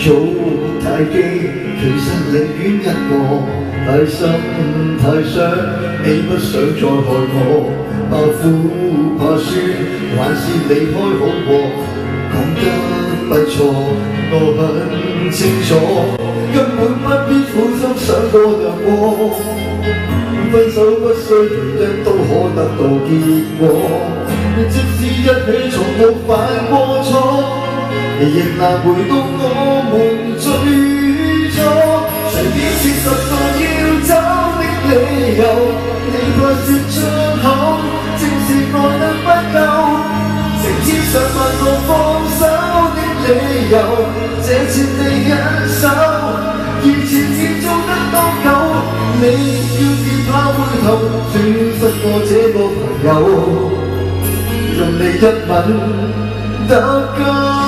早太機，其實寧願一個，太深太傷，你不想再害我，怕苦怕酸，還是離開好過，講得不錯，我很清楚，根本不必苦心想過亮過，分手不需原因都可得到結果，即使一起從沒犯過錯，亦難回到我們最初，隨便說10個要走的理由，你怕說出口，正是愛得不夠，成千上萬個放手的理由，這次你忍手，而前次做得多久，你要是怕回頭，損失我這個朋友，用你一吻得夠。